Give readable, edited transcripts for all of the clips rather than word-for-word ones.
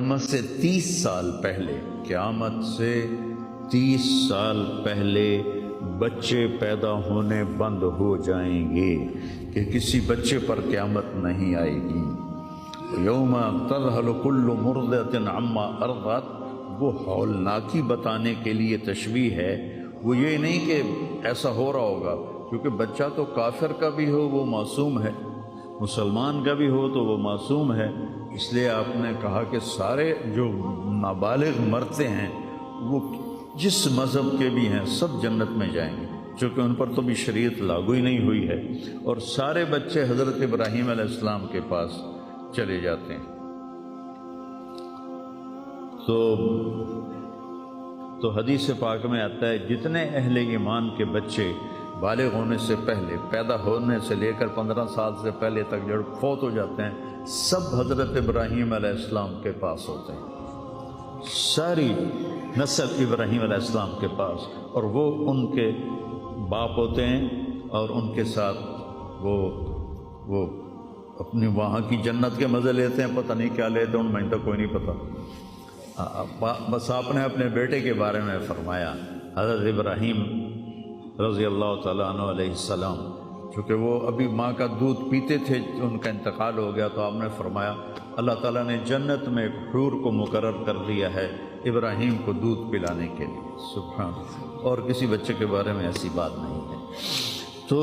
قیامت سے 30 سال پہلے، قیامت سے 30 سال پہلے بچے پیدا ہونے بند ہو جائیں گے کہ کسی بچے پر قیامت نہیں آئے گی۔ یوم تذہل کل مرضعۃ عما ارضعت، وہ ہولناکی بتانے کے لیے تشبیہ ہے، وہ یہ نہیں کہ ایسا ہو رہا ہوگا، کیونکہ بچہ تو کافر کا بھی ہو وہ معصوم ہے، مسلمان کا بھی ہو تو وہ معصوم ہے، اس لیے آپ نے کہا کہ سارے جو نابالغ مرتے ہیں وہ جس مذہب کے بھی ہیں سب جنت میں جائیں گے، چونکہ ان پر تو بھی شریعت لاگو ہی نہیں ہوئی ہے، اور سارے بچے حضرت ابراہیم علیہ السلام کے پاس چلے جاتے ہیں۔ تو حدیث پاک میں آتا ہے جتنے اہل ایمان کے بچے بالغ ہونے سے پہلے، پیدا ہونے سے لے کر 15 سال سے پہلے تک جو فوت ہو جاتے ہیں، سب حضرت ابراہیم علیہ السلام کے پاس ہوتے ہیں، ساری نسل ابراہیم علیہ السلام کے پاس، اور وہ ان کے باپ ہوتے ہیں، اور ان کے ساتھ وہ اپنی وہاں کی جنت کے مزے لیتے ہیں، پتہ نہیں کیا لیتے ہیں، ان میں تو کوئی نہیں پتہ۔ بس آپ نے اپنے بیٹے کے بارے میں فرمایا، حضرت ابراہیم رضی اللہ تعالیٰ عنہ علیہ السلام، چونکہ وہ ابھی ماں کا دودھ پیتے تھے، ان کا انتقال ہو گیا، تو آپ نے فرمایا اللہ تعالیٰ نے جنت میں ایک حور کو مقرر کر دیا ہے ابراہیم کو دودھ پلانے کے لیے، سبحان اللہ، اور کسی بچے کے بارے میں ایسی بات نہیں ہے۔ تو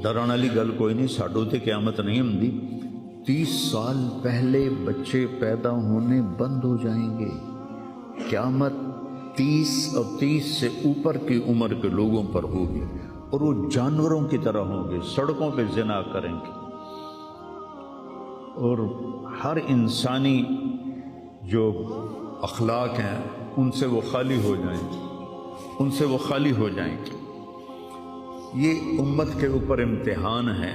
ڈران والی گل کوئی نہیں، ساڈو تے قیامت نہیں ہوندی، 30 سال پہلے بچے پیدا ہونے بند ہو جائیں گے، قیامت 30 اور 30 سے اوپر کی عمر کے لوگوں پر ہوگی، اور وہ جانوروں کی طرح ہوں گے، سڑکوں پہ زنا کریں گے، اور ہر انسانی جو اخلاق ہیں ان سے وہ خالی ہو جائیں گے، ان سے وہ خالی ہو جائیں گے۔ یہ امت کے اوپر امتحان ہے،